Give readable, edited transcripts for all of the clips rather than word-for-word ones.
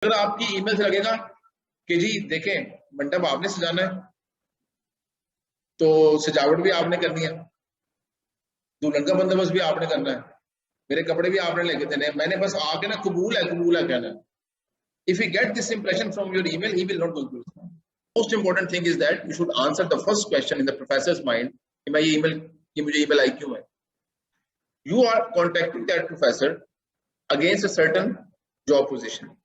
अगर आपकी ईमेल से लगेगा कि जी देखें मंडप आपने सजाना है तो सजावट भी आपने करनी है, दुल्हन का बंदोबस्त भी आपने करना है, मेरे कपड़े भी आपने लेके देने हैं, मैंने बस आके ना कबूल है कहना है. If you get this impression from your email, he will not going to respond. Most important thing is that you should answer the first question in the professor's mind कि मैं ये मुझे email आई क्यों है. You are contacting that professor against a certain job position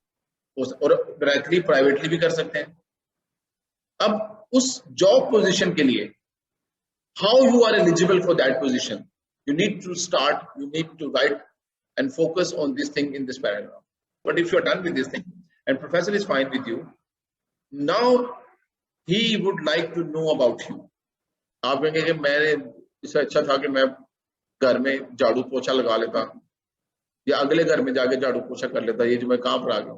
और directly privately भी कर सकते हैं. अब उस जॉब पोजीशन के लिए how you are eligible for that position, you need to write and focus on this thing in this paragraph. But if you are done with this thing and professor is fine with you, now he would like to know about you. आप कहेंगे कि मैंने इससे अच्छा था कि मैं घर में झाड़ू पोछा लगा लेता या अगले घर में जाके झाड़ू पोछा कर लेता, ये जो मैं कहां पर आ गया.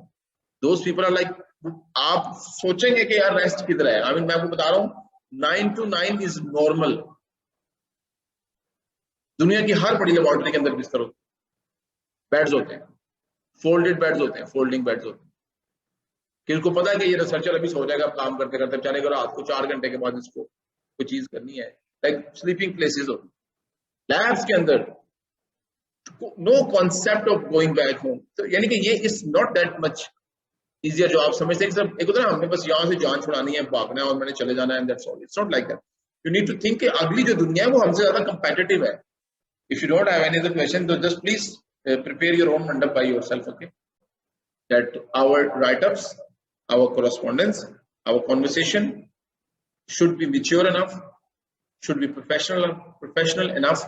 Those people are like, आप सोचेंगे कि यार रेस्ट किधर है. I mean, मैं आपको बता रहा हूं 9 to 9 is normal. दुनिया की हर बड़ी लेबोरेटरी के अंदर बिस्तर होते हैं, बेड्स होते हैं, फोल्डेड बेड्स होते हैं, फोल्डिंग बेड्स होते हैं. किनको पता है कि ये रिसर्चर अभी सो जाएगा काम करते करते, बेचारे को रात को 4 घंटे के बाद इसको कोई चीज करनी है. लाइक स्लीपिंग प्लेसेस होती हैं लैब्स के अंदर. No concept of going back home. तो यानी कि ये is not that much easier जो आप समझते हैं कि सर एक होता है ना, हमने बस यहाँ से जान छुड़ानी है, भागना है और मैंने चले जाना है and that's all. It's not like that. You need to think कि अगली जो दुनिया है वो हमसे ज्यादा कंपेटिटिव है. If you don't have any other question, then just please prepare your own mandap by yourself, okay? That our write-ups, our correspondence, our conversation should be mature enough, should be professional enough,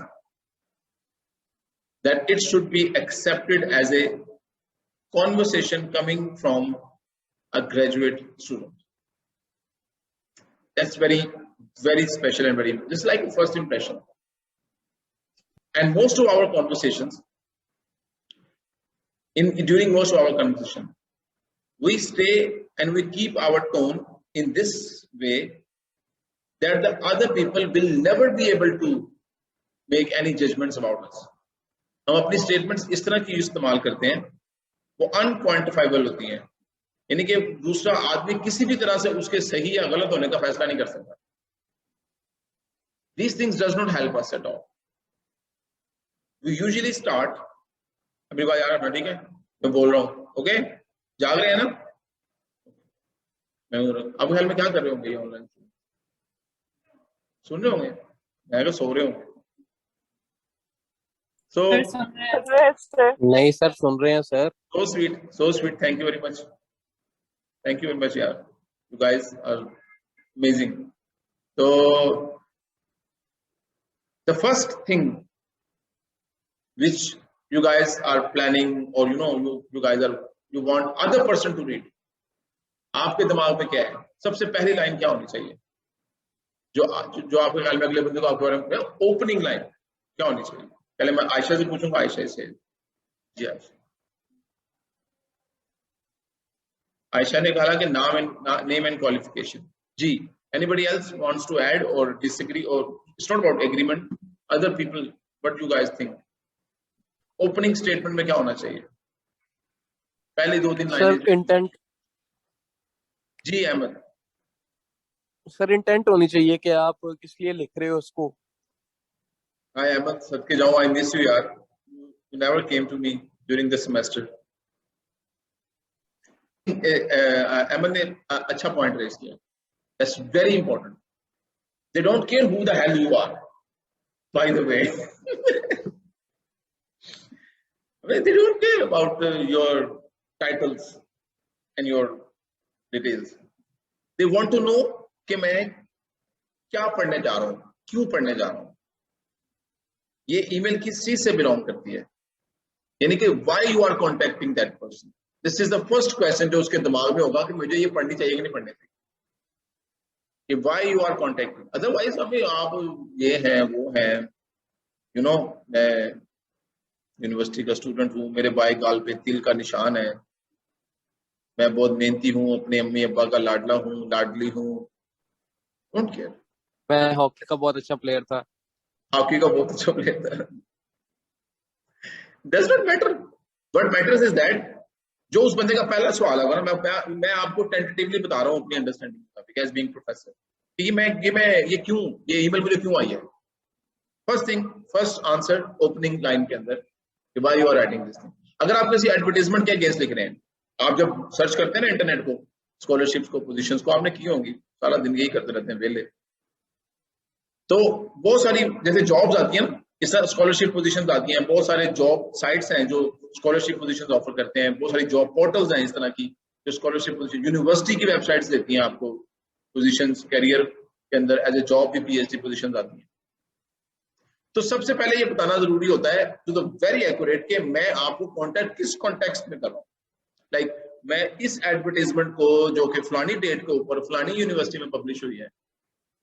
that it should be accepted as a conversation coming from a graduate student. That's very, very special and very, just like first impression. And most of our conversations, during most of our conversation, we stay and we keep our tone in this way that the other people will never be able to make any judgments about us. हम अपनी statements इस तरह की इस्तेमाल करते हैं वो unquantifiable होती हैं, यानी कि दूसरा आदमी किसी भी तरह से उसके सही या गलत होने का फैसला नहीं कर सकता. These things does not help us at all. We usually start, अभी बात यार ठीक है मैं बोल रहा हूँ, ओके जाग रहे हैं ना. मैं अब ख्याल में क्या कर रहे होंगे, ऑनलाइन सुन रहे होंगे, मैं तो सो रहे होंगे. So नहीं सर सुन रहे हैं sir. so sweet, thank you very much यार, you guys are amazing. So the first thing which you guys are planning, or you want other person to read, आपके दिमाग में क्या है, सबसे पहली लाइन क्या होनी चाहिए जो आपके ख्याल में अगले बंदे को आपके बारे में ओपनिंग लाइन क्या होनी चाहिए. पहले मैं आयशा से पूछूंगा. आयशा से जी आयशा ने कहा कि नेम एंड क्वालिफिकेशन. जी anybody else wants to add or disagree, or it's not about agreement, other people, what you guys think? Opening statement में क्या होना चाहिए, पहले 2-3 लाइनें. Sir intent. जी अहमद. सर इंटेंट होनी चाहिए कि आप किस लिए लिख रहे हो उसको. हाय अहमद, सद के जाऊं, आई मिस यू यार, you never came to me during the semester. Ahmad ने अच्छा पॉइंट रेज किया. That's very important. They don't care who the hell you are, by the way. They don't care about your titles and your details. They want to know कि मैं क्या पढ़ने जा रहा हूँ, क्यों पढ़ने जा रहा हूँ. ये ईमेल किस चीज से बिलोंग करती है, यानी कि why you are contacting that person. This is the first question जो उसके दिमाग में होगा कि मुझे ये पढ़नी चाहिए कि नहीं पढ़नी चाहिए, कि why you are contacting. Otherwise अभी आप ये हैं वो हैं, मैं यूनिवर्सिटी का स्टूडेंट हूँ, मेरे बाएं गाल पे तिल का निशान है, मैं बहुत मेहनती हूँ, अपने अम्मी अब्बा का लाडला हूँ, लाडली हूँ. Don't care. मैं हॉकी का बहुत अच्छा प्लेयर था. हॉकी का बहुत अच्छा प्लेयर था. Does not matter. What matters is that जो उस बंदे का पहला सवाल होगा ना, मैं आपको टेंटेटिवली बता रहा हूँ अपनी अंडरस्टैंडिंग का एज बीइंग प्रोफेसर कि ये ईमेल मुझे क्यों आई है। फर्स्ट आंसर ओपनिंग लाइन के अंदर कि why you are writing this thing. अगर आप किसी एडवर्टाइजमेंट के अगेंस्ट लिख रहे हैं, आप जब सर्च करते हैं ना इंटरनेट को, स्कॉलरशिप्स को, पोजीशंस को, आपने की होंगी, सारा दिन यही करते रहते हैं वेले। तो बहुत सारी जैसे जॉब्स आती हैं ना, इस तरह स्कॉलरशिप पोजीशंस आती हैं, बहुत सारे जॉब साइट्स हैं जो स्कॉलरशिप पोजीशंस ऑफर करते हैं, बहुत सारी जॉब पोर्टल्स हैं इस तरह की जो स्कॉलरशिप पोजीशन, यूनिवर्सिटी की वेबसाइट्स देती हैं आपको पोजीशंस कैरियर के अंदर एज ए जॉब भी पीएचडी पोजीशंस आती हैं। तो सबसे पहले ये बताना जरूरी होता है टू द वेरी एक्यूरेट कि मैं आपको कॉन्टेक्ट किस कॉन्टेक्स्ट में कर रहा हूँ। लाइक मैं इस एडवर्टाइजमेंट को जो कि फलानी डेट के ऊपर फलानी यूनिवर्सिटी में पब्लिश हुई है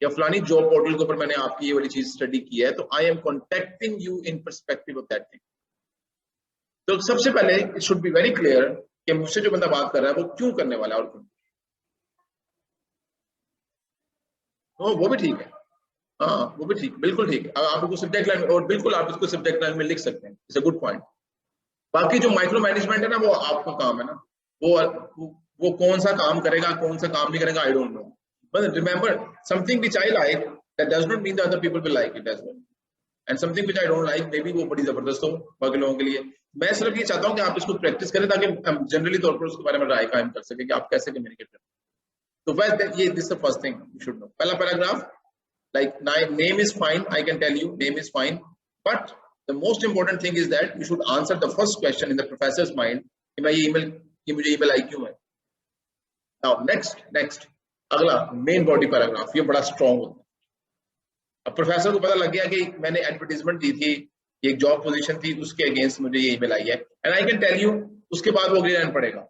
या फलानी जॉब पोर्टल के ऊपर मैंने आपकी ये वाली चीज स्टडी की है, तो I am contacting you in perspective of that thing. तो सबसे पहले it should be very clear कि मुझसे जो बंदा बात कर रहा है वो क्यों करने वाला है और क्यों। तो वो भी ठीक है, हाँ वो भी ठीक, बिल्कुल ठीक है। आप इसको सब्जेक्ट लाइन और बिल्कुल आप इसको सब्जेक्ट लाइन में लिख सकते हैं, इट्स अ गुड पॉइंट। बाकी जो माइक्रो मैनेजमेंट है ना, वो आपका काम है ना, वो कौन सा काम करेगा कौन सा काम नहीं करेगा, I don't know. But remember something which I like that does not mean that other people will like it as well, and something which I don't like maybe वो बड़ी जबरदस्त हो बाकी लोगों के लिए। मैं सिर्फ ये चाहता हूं कि आप इसको प्रैक्टिस करें ताकि हम जनरली तौर पर उसके बारे में राय कायम कर सकें कि आप कैसे कम्युनिकेट करें। तो वैसे ये this the first thing you should know. पहला paragraph, like name is fine, I can tell you name is fine, but the most important thing is that you should answer the first question in the professor's mind कि मैं ये मुझे email आई क्यों है। now next अगला main body paragraph, ये बड़ा strong होता है। अब प्रोफेसर को पता लग गया कि मैंने एडवर्टाइजमेंट दी थी, एक जॉब पोजीशन थी, उसके अगेंस्ट मुझे ये ईमेल आई है, and I can tell you, उसके बाद वो अगली लाइन पढ़ेगा,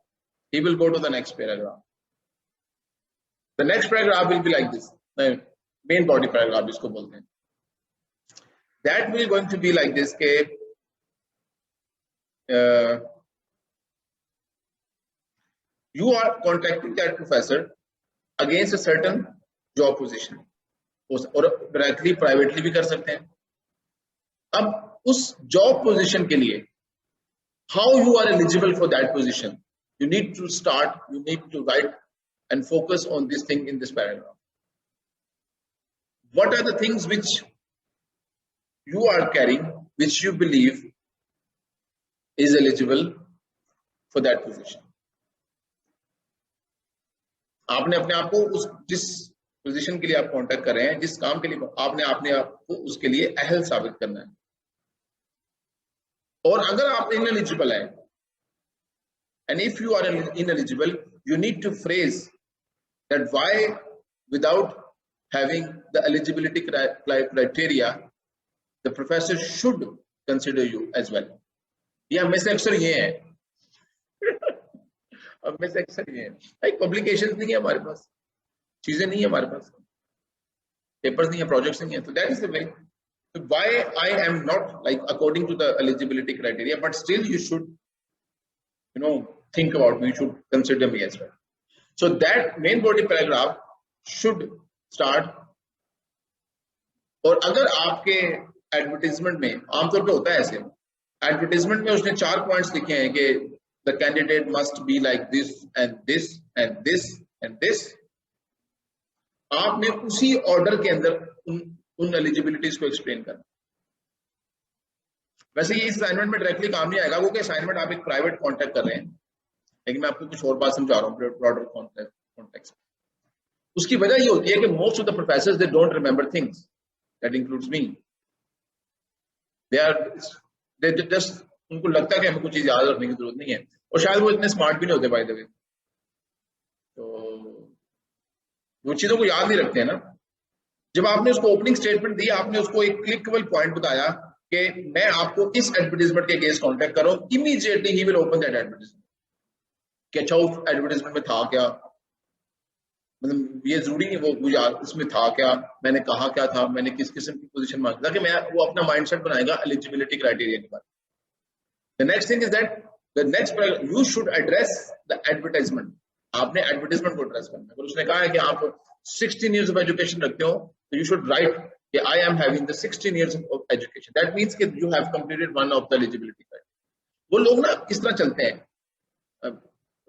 he will go to the next paragraph, the next paragraph will be like this, main body paragraph जिसको बोलते हैं, that will going to be like this के you are contacting that professor against a certain job position, और directly privately भी कर सकते हैं। अब उस जॉब पोजीशन के लिए how you are eligible for that position, you need to write and focus on this thing in this paragraph. What are the things which you are carrying which you believe is eligible for that position? आपने अपने आप को उस जिस position के लिए आप contact कर रहे हैं, जिस काम के लिए आपने अपने आप को उसके लिए अहल साबित करना है। और अगर आप इनएलिजिबल हैं, and if you are ineligible, you need to phrase that why without having the eligibility criteria the professor should consider you as well. ये हमें से अक्सर ये है हमें से अक्सर ये है, लाइक पब्लिकेशंस नहीं है हमारे पास, चीजें नहीं है हमारे पास, पेपर्स नहीं है, प्रोजेक्ट्स नहीं है, तो that is the way why I am not like according to the eligibility criteria, but still you should think about me, you should consider me as well. So that main body paragraph should start. और अगर आपके advertisement में आमतौर पे होता है ऐसे, advertisement में उसने 4 पॉइंट्स लिखे हैं कि the candidate must be like this and this and this and this, आपने उसी ऑर्डर के अंदर उन एलिजिबिलिटीज को एक्सप्लेन करना। वैसे ये इस असाइनमेंट में डायरेक्टली काम नहीं आएगा क्योंकि असाइनमेंट आप एक प्राइवेट कॉन्टेक्ट कर रहे हैं, लेकिन मैं आपको कुछ और बात समझा रहा हूँ ब्रॉडर कॉन्टेक्स्ट। उसकी वजह ये होती है कि most of the professors they don't remember things, that includes me. They just उनको लगता है कि हमें कुछ चीज याद रखने की जरूरत नहीं है, और शायद वो इतने स्मार्ट भी नहीं होते बाय द वे, तो वो चीजों को याद नहीं रखते हैं ना। जब आपने उसको ओपनिंग स्टेटमेंट दी, आपने उसको एक क्लिकेबल पॉइंट बताया कि मैं आपको इस एडवर्टाइजमेंट के अगेंस्ट कांटेक्ट कर रहा हूं, immediately he will open that advertisement कि अच्छा उस एडवर्टाइजमेंट में था क्या, मतलब ये जरूरी नहीं वो यार उसमें था क्या, मैंने कहा क्या था, मैंने किस किस्म की पोजीशन मांगी, ताकि मैं वो अपना माइंडसेट बनाएगा एलिजिबिलिटी क्राइटेरिया के बारे। The next thing is that the next you should address the advertisement. आपने एडवर्टाइजमेंट को एड्रेस करना है। अगर उसने कहा है कि आप 16 years of education रखते हो, तो you should write कि I am having the 16 years of education. That means कि you have completed one of the eligibility criteria. वो लोग ना इस तरह चलते हैं,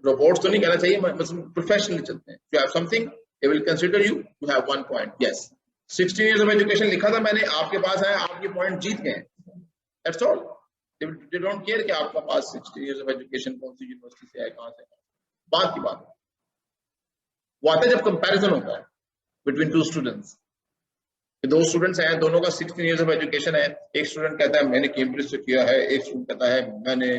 रोबोट्स तो नहीं कहना चाहिए, मतलब प्रोफेशनली चलते हैं। You have something, they will consider you, you have 1 point, yes 16 years of education लिखा था मैंने, आपके पास आया, आपके पॉइंट जीत गए, that's all. They don't care कि आपका पास 16 इयर्स ऑफ एजुकेशन कौन सी यूनिवर्सिटी से है, कहां से है, बात की बात। वो आता है जब कंपैरिजन होता है बिटवीन टू स्टूडेंट्स, दो स्टूडेंट्स हैं, दोनों का 16 इयर्स ऑफ एजुकेशन है, एक स्टूडेंट कहता है मैंने कैम्ब्रिज से किया है, एक स्टूडेंट कहता है मैंने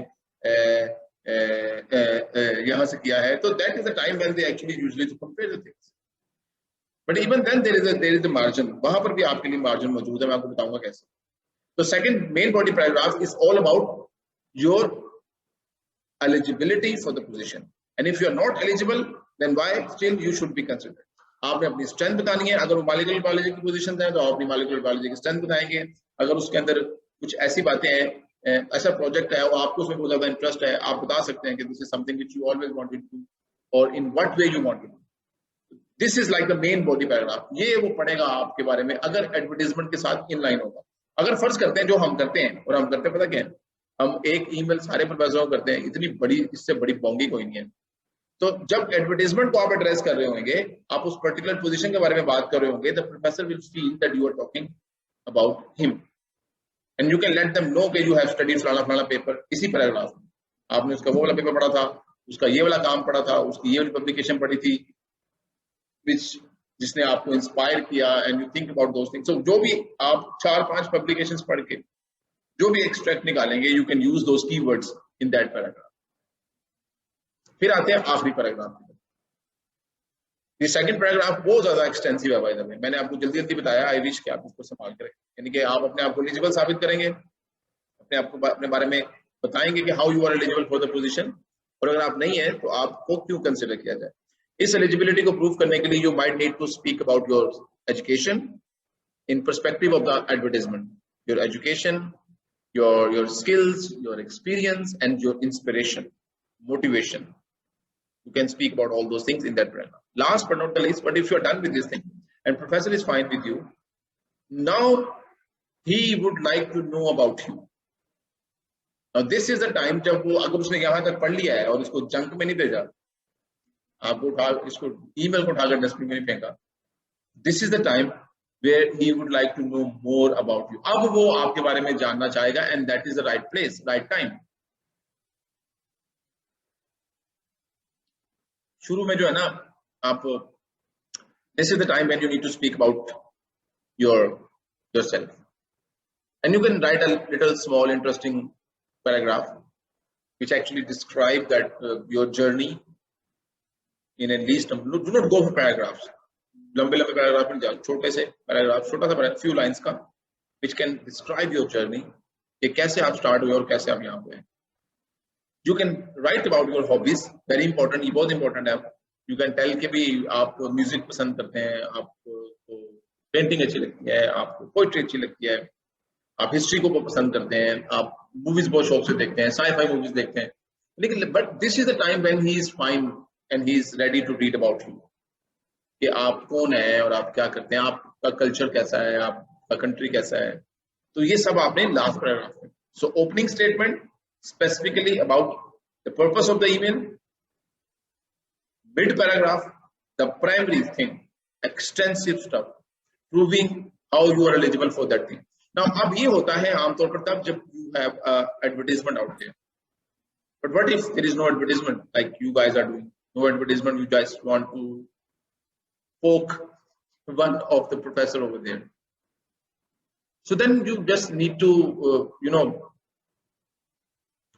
यहाँ से किया है, तो that is the time when they actually usually to compare the things, but even then there is a margin, वहां पर भी आपके लिए मार्जिन मौजूद है, मैं आपको बताऊंगा कैसे। तो second main body paragraph is all about your eligibility for the position, and if you are not eligible then why still you should be considered। आपने अपनी स्ट्रेंथ बतानी है, अगर वो मॉलिक्यूलर बायोलॉजी की पोजीशन है तो आप अपनी मॉलिक्यूलर बायोलॉजी की स्ट्रेंथ बताएंगे, अगर उसके अंदर कुछ ऐसी बातें हैं, ऐसा प्रोजेक्ट है और आपको उसमें बहुत ज्यादा इंटरेस्ट है, आप बता सकते हैं कि this is something which you always wanted to और in what way you want to do. This is like the main body paragraph, ये वो पढ़ेगा आपके बारे में अगर एडवर्टाइजमेंट के साथ इन लाइन होगा। अगर फर्ज करते हैं जो हम करते हैं, और हम करते हैं पता क्या है, हम एक ईमेल सारे प्रोफेसरों को करते हैं, इतनी बड़ी, इससे बड़ी बोंगी कोई नहीं है। तो जब एडवर्टाइजमेंट को आप एड्रेस कर रहे होंगे, आप उस पर्टिकुलर पोजीशन के बारे में बात कर रहे होंगे, the professor will feel that you are talking about him and you can let them know कि यू हैव स्टडीड फलाना फलाना पेपर। इसी पैराग्राफ में आपने उसका वो वाला पेपर पढ़ा था, उसका ये वाला काम पढ़ा था, उसकी ये वाली पब्लिकेशन पढ़ी थी जिसने आपको इंस्पायर किया, and you think about those things. So जो भी आप 4-5 पब्लिकेशंस पढ़ के जो भी एक्सट्रैक्ट निकालेंगे, you can use those keywords in that paragraph. फिर आते हैं आखिरी पैराग्राफ पे। ये सेकंड पैराग्राफ बहुत ज्यादा एक्सटेंसिव है, बाय द वे मैंने आपको जल्दी जल्दी बताया, आई विश कि आप इसको संभाल कर रखें, यानी कि आप अपने आप को एलिजिबल साबित करेंगे, अपने आप को अपने बारे में बताएंगे कि how you are eligible for the position, और अगर आप नहीं है तो आपको क्यों कंसिडर किया जाए। इस एलिजिबिलिटी को प्रूव करने के लिए you might need to speak about your education in perspective of the advertisement, your education, your skills, your experience, and your inspiration, motivation. You can speak about all those things in that paragraph. Last but not the least, but if you are done with this thing and professor is fine with you, now he would like to know about you. Now this is the time जब वो, अगर उसने यहाँ तक पढ़ लिया है और इसको जंक में नहीं भेजा, आपको उठा इसको ईमेल को उठाकर डस्टबिन में नहीं फेंका, this is the time where he would like to know more about you. अब वो आपके बारे में जानना चाहेगा, and that is the right place, right time. शुरू में जो है ना, आप this is the time when you need to speak about yourself, and you can write a little small interesting paragraph which actually describe that your journey in at least, do not go for paragraphs, लंबे लंबे paragraph में जाओ, छोटे से paragraph, छोटा सा paragraph, few lines का, which can describe your journey, कि कैसे आप स्टार्ट हुए और कैसे आप यहाँ पे हैं। You can write about your hobbies, very important, ये बहुत important है। You can tell कि भी आप म्यूजिक पसंद करते हैं, आपको पेंटिंग अच्छी लगती है, आपको पोइट्री अच्छी लगती है, आप हिस्ट्री को पसंद करते हैं, आप मूवीज बहुत शौक से देखते हैं, साई-फाई मूवीज देखते हैं, लेकिन but this is the time when he is fine and he is ready to read about you, कि आप कौन है और आप क्या करते हैं, आपका कल्चर कैसा है, आपका कंट्री कैसा है। तो ये सब आपने लास्ट पैराग्राफ में। So opening statement specifically about the purpose of the email, mid paragraph the primary thing, extensive stuff proving how you are eligible for that thing. Now अब ये होता है आमतौर पर तब जब you have advertisement out there, but what if there is no advertisement like you guys are doing, no advertisement, you just want to poke one of the professor over there, so then you just need to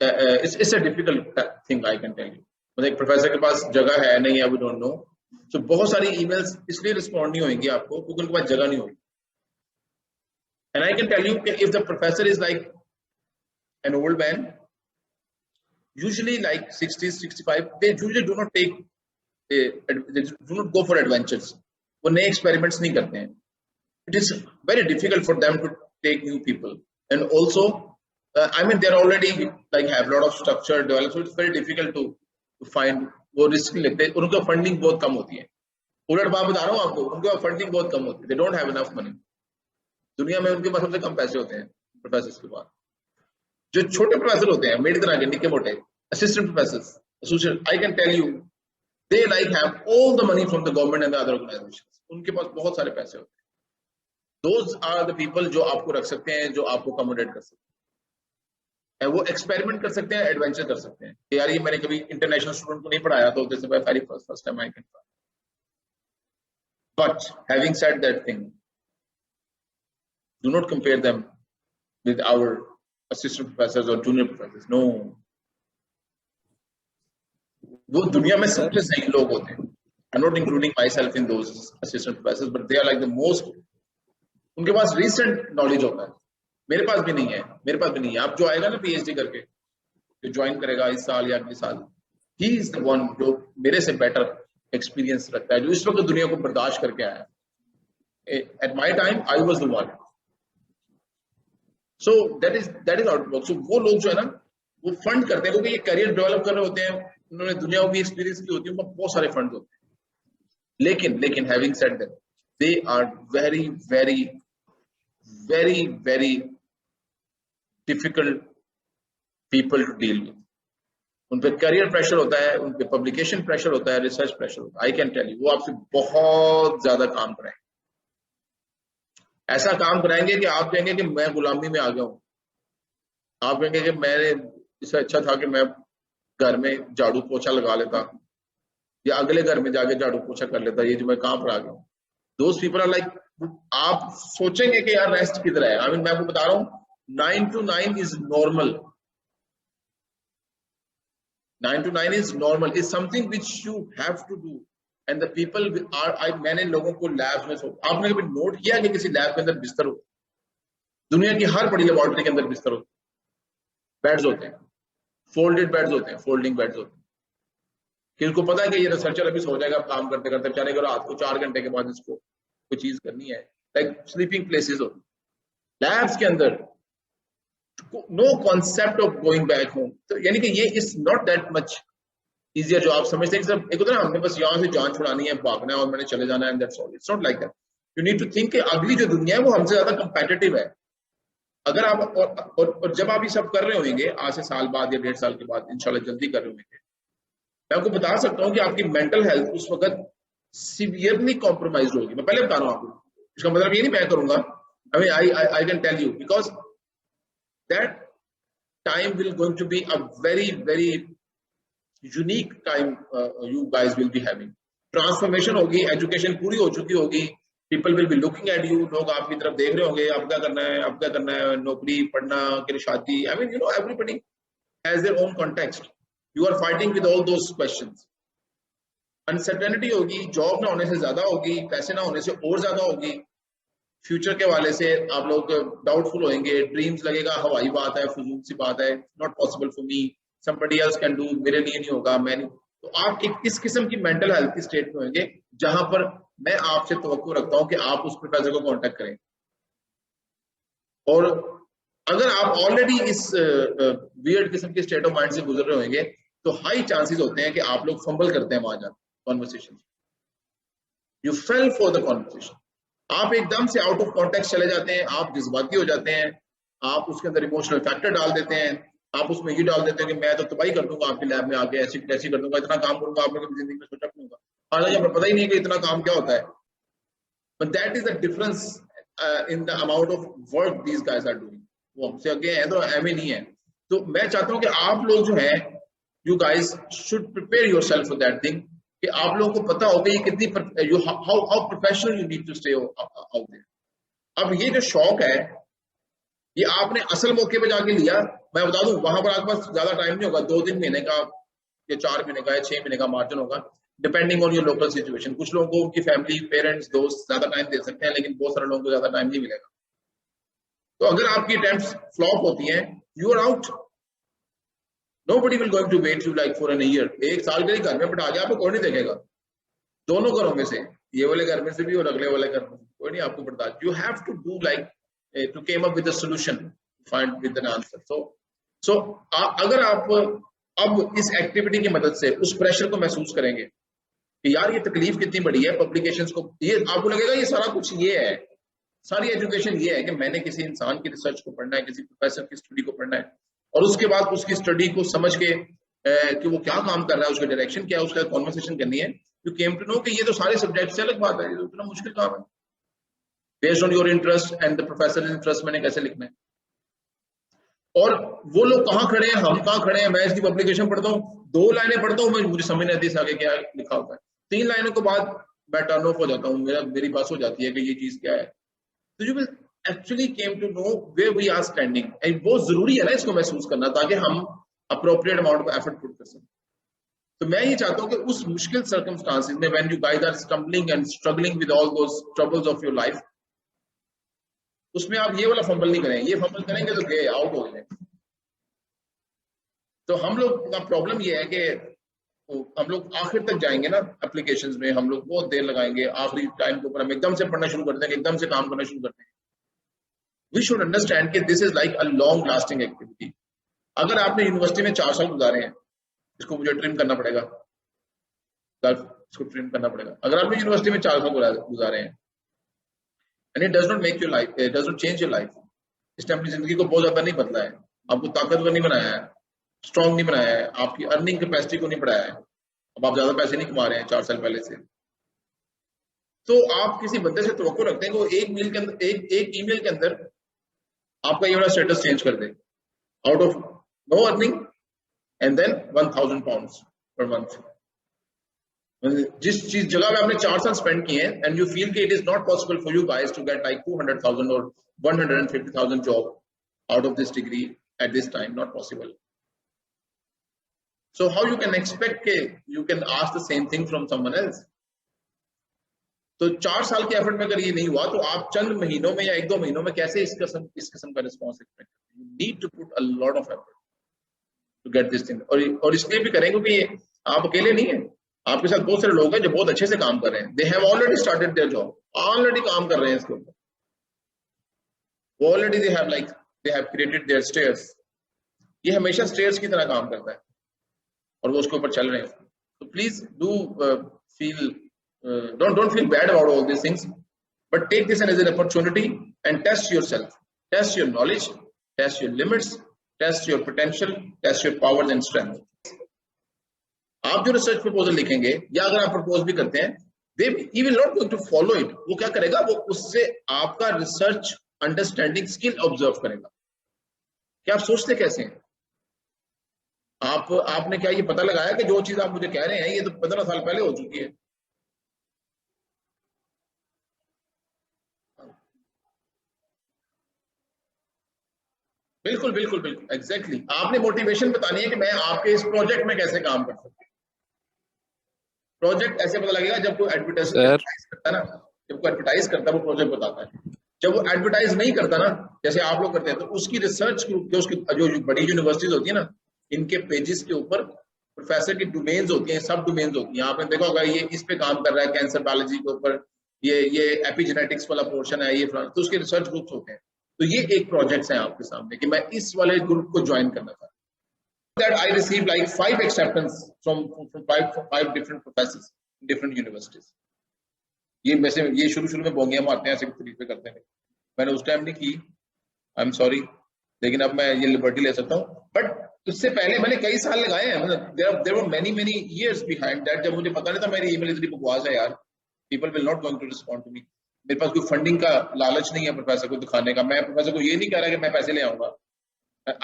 it's a difficult thing, I can tell you। मतलब एक professor के पास जगह है नहीं है, we don't know, so बहुत सारी emails इसलिए रिस्पॉन्ड नहीं होंगी आपको क्योंकि उनके पास जगह नहीं होगी। and I can tell you that if the professor is like an old man, usually like 60s 65, they usually do not take they do not go for adventures, वो नए experiments नहीं करते हैं। It is very difficult for them to take new people, and also I mean they're already like have a lot of structure developed, so it's very difficult to find, वो risk नहीं लेते, उनका funding बहुत कम होती है। उलट बात बता रहा हूँ आपको, उनका फंडिंग बहुत कम होती है, they don't have enough money। दुनिया में उनके पास सबसे कम पैसे होते हैं प्रोफेसर्स के पास। जो छोटे प्रोफेसर होते हैं, मेरी तरह के निके मोटे assistant professors, associate, I can tell you, they like have all the money from the government and the other organizations. उनके पास बहुत सारे पैसे होते हैं. Those are the people जो आपको रख सकते हैं, जो आपको accommodate कर सकते हैं. वो एक्सपेरिमेंट कर सकते हैं, एडवेंचर कर सकते हैं. यार ये मैंने कभी इंटरनेशनल स्टूडेंट को नहीं पढ़ाया, तो this is my very first time I can try. But having said that thing, do not compare them with our assistant professors or junior professors. No, वो दुनिया में सबसे सही लोग होते हैं. I'm not including myself in those assistant professors, but they are like the most. उनके पास recent knowledge होता है. मेरे पास भी नहीं है, मेरे पास भी नहीं है. आप जो आएगा ना PhD करके, जो ज्वाइन करेगा इस साल या अगले साल, he is the one जो मेरे से better एक्सपीरियंस रखता है, जो इस वक्त दुनिया को बर्दाश्त करके आया. At my time, I was the one. So that is how it works. So वो लोग जो है ना, वो फंड करते हैं, क्योंकि ये करियर डेवलप कर रहे होते हैं, उन्होंने दुनिया को भी एक्सपीरियंस की होती है, उनको बहुत सारे फंड होते हैं. लेकिन having said that, they are very difficult people to deal with. उन पे करियर प्रेशर होता है, उन पे पब्लिकेशन प्रेशर होता है, रिसर्च प्रेशर होता है. आई कैन टेल यू, वो आपसे बहुत ज्यादा काम कराएंगे. ऐसा काम कराएंगे कि आप कहेंगे कि मैं गुलामी में आ गया हूं. आप कहेंगे कि मैंने, इससे अच्छा था कि मैं घर में झाड़ू पोछा लगा लेता या अगले घर में जाके झाड़ू पोछा कर लेता, ये जो मैं कहां पर आ गया हूं. दोस पीपल आर लाइक, आप सोचेंगे कि यार रेस्ट किधर है. आई मीन मैं आपको बता रहा हूं, 9 to 9 is normal. 9 to 9 is normal, is something which you have to do, and the people are, मैंने लोगों को लैब में, आपने कभी नोट किया कि किसी लैब के अंदर बिस्तर हो? दुनिया की हर बड़ी लेबोरेटरी के अंदर बिस्तर होते हैं, बेड्स होते हैं, फोल्डेड बेड्स होते हैं, फोल्डिंग बेड्स होते हैं. किसको पता है कि ये रिसर्चर अभी सो जाएगा काम करते करते, बेचारे को रात को 4 घंटे के बाद इसको कोई चीज करनी है. लाइक स्लीपिंग प्लेसेस होते हैं लैब्स के अंदर. No concept of going back home. तो यानी कि ये is not that much easier जो आप समझते हैं कि सब एक होता है ना, हमने बस यहाँ से जान छुड़ानी है, भागना है और मैंने चले जाना है, and that's all. It's not like that. You need to think कि अगली जो दुनिया है वो हमसे ज्यादा कंपेटिटिव है. अगर आप और जब आप ये सब कर रहे होंगे आज से साल बाद या 1.5 साल के बाद, इंशाल्लाह जल्दी कर रहे होंगे, मैं आपको बता सकता हूँ कि आपकी मेंटल हेल्थ उस वक्त सीवियरली कॉम्प्रोमाइज होगी. मैं पहले बता रहा हूँ आपको, इसका मतलब ये नहीं मैं करूंगा. I can tell you, because that time will going to be a very unique time you guys will be having. Transformation होगी, education पूरी हो चुकी होगी, people will be looking at you, लोग आपकी तरफ देख रहे होंगे, अब क्या करना है, अब क्या करना है, नौकरी, पढ़ना, कि शादी. I mean, you know, everybody has their own context. You are fighting with all those questions. Uncertainty होगी, जॉब ना होने से ज्यादा होगी, पैसे ना होने से और ज्यादा होगी. फ्यूचर के वाले से आप लोग डाउटफुल होंगे, ड्रीम्स लगेगा हवाई बात है, फजूल सी बात है, not possible for me, somebody else can do, मेरे लिए नहीं होगा, मैं नहीं. तो आप एक इस किस्म की मेंटल हेल्थ की स्टेट में होंगे जहां पर मैं आपसे तवक्को रखता हूं कि आप उस प्रोफेसर को कांटेक्ट करें. और अगर आप ऑलरेडी इस वियर्ड किस्म की स्टेट ऑफ माइंड से गुजर रहे होंगे, तो हाई चांसेस होते हैं कि आप लोग फंबल करते हैं वहां जाकर conversation. You fail for the conversation. आप एकदम से आउट ऑफ कॉन्टेक्स्ट चले जाते हैं, आप जज्बाती हो जाते हैं, आप उसके अंदर इमोशनल फैक्टर डाल देते हैं, आप उसमें ये डाल देते हैं कि मैं तो तबाही कर दूंगा आपकी लैब में आके, ऐसी कर दूंगा, इतना काम करूंगा आपने कभी जिंदगी में सोचा नहीं होगा. हालांकि हमें पता ही नहीं कि इतना काम क्या होता है. But that is the difference in the amount of work these guys are doing. वो हमसे आगे हैं तो एम ही नहीं है. तो मैं चाहता हूँ कि आप लोग जो है, you guys should prepare yourself for that thing, कि आप लोगों को पता होगा ये कितनी how professional you need to stay out there. अब ये जो शौक है, ये आपने असल मौके पे जाके लिया. मैं बता दूं, वहां पर आपके पास ज्यादा टाइम नहीं होगा, 2-3 महीने का या 4 महीने का या 6 महीने का मार्जिन होगा, depending on your local situation. कुछ लोगों को उनकी फैमिली, पेरेंट्स, दोस्त ज्यादा टाइम दे सकते हैं, लेकिन बहुत सारे लोगों को ज्यादा टाइम नहीं मिलेगा. तो अगर आपकी अटेम्प्ट्स फ्लॉप होती हैं, you are out. Nobody will going to wait you like for a year. 1 साल के लिए घर में बैठा के आपको कोई नहीं देखेगा. दोनों घरों में से, ये वाले घर में से भी और अगले वाले घर में से कोई नहीं आपको बर्दाश्त. You have to do like to came up with a solution, find with an answer. So अगर आप अब इस एक्टिविटी की मदद से उस प्रेशर को महसूस करेंगे कि यार ये तकलीफ कितनी बड़ी है, पब्लिकेशंस को, ये आपको लगेगा ये सारा कुछ ये है, सारी एजुकेशन ये है कि मैंने किसी इंसान की रिसर्च को पढ़ना है, किसी प्रोफेसर की स्टडी को पढ़ना है, और उसके बाद उसकी स्टडी को समझ के कि वो क्या काम कर रहा है, उसका डायरेक्शन क्या है, उसका कॉन्वर्सेशन करनी है। यू केम टू नो कि ये तो सारे सब्जेक्ट से अलग बात है, ये तो इतना मुश्किल काम है। Based on your interest and the professor interest मैंने कैसे लिखना है। और वो लोग कहाँ खड़े हैं, हम कहाँ खड़े हैं। मैं इसकी पब्लिकेशन पढ़ता हूँ, 2 लाइनें पढ़ता हूँ, मुझे समझ नहीं आती इस आगे क्या लिखा होता है। 3 लाइनों के बाद मैं टर्न ऑफ हो जाता हूँ, मेरी बस हो जाती है कि ये चीज क्या है। तो you will actually came to know where we are standing, and बहुत जरूरी है ना इसको महसूस करना, ताकि हम appropriate amount of effort put कर सकें। तो मैं ये चाहता हूँ कि उस मुश्किल सर्कमस्टांसेस में when you guys are stumbling and struggling with all those troubles of your life, उसमें आप ये वाला फंबल नहीं करें। ये फंबल करेंगे तो गए, आउट हो गए। तो हम लोग का प्रॉब्लम ये है कि हम लोग आखिर तक जाएंगे ना एप्लीकेशंस में, हम लोग बहुत देर लगाएंगे, आखिरी टाइम के ऊपर हम एकदम से पढ़ना शुरू कर देंगे, एकदम से काम करना शुरू करते हैं। वी शुड अंडरस्टैंड कि this is like a long lasting activity. अगर आपने यूनिवर्सिटी में 4 साल गुजारे हैं, इसको मुझे ट्रिम करना पड़ेगा, इसको ट्रिम करना पड़ेगा। अगर आपने यूनिवर्सिटी में 4 साल गुजारे हैं, and it does not make your life, it does not change your life, इसने अपनी जिंदगी को बहुत ज्यादा नहीं बदला है, आपको ताकतवर नहीं बनाया है, स्ट्रॉन्ग नहीं बनाया है, आपकी अर्निंग कैपेसिटी को नहीं बढ़ाया है, अब आप ज्यादा पैसे नहीं कमा रहे हैं 4 साल पहले से। तो आप किसी बंदे से तवक्को रखते हैं कि वो एक ईमेल के अंदर एक ईमेल के अंदर आपका ये वाला स्टेटस चेंज कर दे, out of no earning and then 1000 pounds per month. जिस चीज जगह पे आपने 4 साल स्पेंड किए हैं, एंड यू फील कि it is not possible for you guys to get like 200,000 और 150,000 job out of this degree at this time, not possible. So how you can expect कि you can ask the same thing from someone else? तो 4 साल के effort में अगर ये नहीं हुआ, तो आप चंद महीनों में या 1-2 महीनों में कैसे इस किस्म का रिस्पॉन्स एक्सपेक्ट करते हैं? You need to put a lot of effort to get this thing. और इसलिए भी करेंगे क्योंकि आप अकेले नहीं हैं, आपके साथ बहुत सारे लोग हैं जो बहुत अच्छे से काम कर रहे हैं। They have already started their job, already काम कर रहे हैं इसके ऊपर, already they have created their stairs. ये हमेशा स्टेयर्स की तरह काम करता है और वो उसके ऊपर चल रहे हैं। तो please do feel don't feel bad about all these things, but take this as an opportunity and test yourself, test your knowledge, test your limits, test your potential, test your powers and strength. आप जो research proposal लिखेंगे या अगर आप propose भी करते हैं, he will not going to follow it. वो क्या करेगा, वो उससे आपका रिसर्च अंडरस्टैंडिंग स्किल ऑब्जर्व करेगा कि आप सोचते कैसे हैं। आपने क्या ये पता लगाया कि जो चीज आप मुझे कह रहे हैं ये तो 15 साल पहले हो चुकी है। बिल्कुल बिल्कुल बिल्कुल एग्जैक्टली आपने मोटिवेशन बतानी है कि मैं आपके इस प्रोजेक्ट में कैसे काम कर सकता हूँ। प्रोजेक्ट ऐसे पता लगेगा जब कोई एडवर्टाइज करता है ना, जब कोई एडवर्टाइज करता है वो प्रोजेक्ट बताता है। जब वो एडवर्टाइज नहीं करता ना, जैसे आप लोग करते हैं, तो उसकी रिसर्च जो उसकी जो बड़ी यूनिवर्सिटीज होती है ना, इनके पेजेस के ऊपर प्रोफेसर की डोमेन्स होती हैं, सब डोमेन्स होती हैं। आपने देखा होगा ये इस पे काम कर रहा है कैंसर बायोलॉजी के ऊपर, ये एपिजेनेटिक्स वाला पोर्शन है, ये तो उसके रिसर्च ग्रुप्स होते हैं। तो ये एक प्रोजेक्ट है आपके सामने कि मैं इस वाले ग्रुप को ज्वाइन करना था। That I received like 5 acceptance from 5 different professors in different universities. ये शुरू में बोंगियां मारते हैं, ऐसे तरीके करते हैं, मैंने उस टाइम नहीं की, आई एम सॉरी, लेकिन अब मैं ये लिबर्टी ले सकता हूँ। बट उससे पहले मैंने कई साल लगाए हैं, मतलब there were many years behind that, जब मुझे पता नहीं था मेरी ईमेल इतनी बकवास है यार, people will not going to respond to me. मेरे पास कोई फंडिंग का लालच नहीं है प्रोफेसर को दिखाने का। मैं प्रोफेसर को ये नहीं कह रहा कि मैं पैसे ले आऊंगा,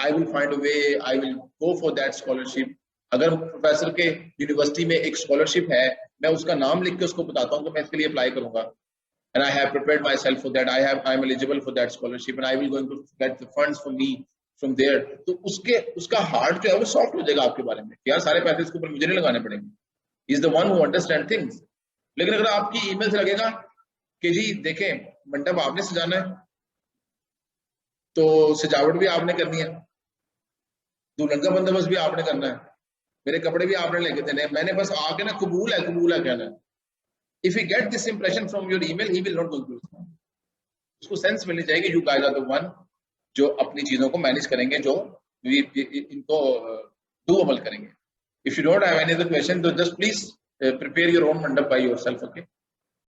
I will find a way, I will go for that scholarship. अगर प्रोफेसर के यूनिवर्सिटी में एक स्कॉलरशिप है, मैं उसका नाम लिख के उसको बताता हूँ कि मैं इसके लिए अप्लाई करूंगा, and I have prepared myself for that, I am eligible for that scholarship and I will going to get the funds for me from there. तो उसका हार्ट जो है वो सॉफ्ट हो जाएगा आपके बारे में, यार सारे पैसे इसके ऊपर मुझे नहीं लगाने पड़ेंगे, he is the one who understand things. लेकिन अगर आपकी ईमेल से लगेगा कि जी देखें मंडप आपने सजाना है, तो सजावट भी आपने करनी है, दुल्हन का बंदोबस्त भी आपने करना है, मेरे कपड़े भी आपने लेके देने हैं, मैंने बस आके ना कबूल है कहना है। If he get this impression from your email, he will not go to respond. उसको सेंस मिलनी चाहिए, you guys are the one जो अपनी चीजों को मैनेज करेंगे, जो इनको डूएबल करेंगे। If you don't have any other question, so just please prepare your own mandap by yourself, okay?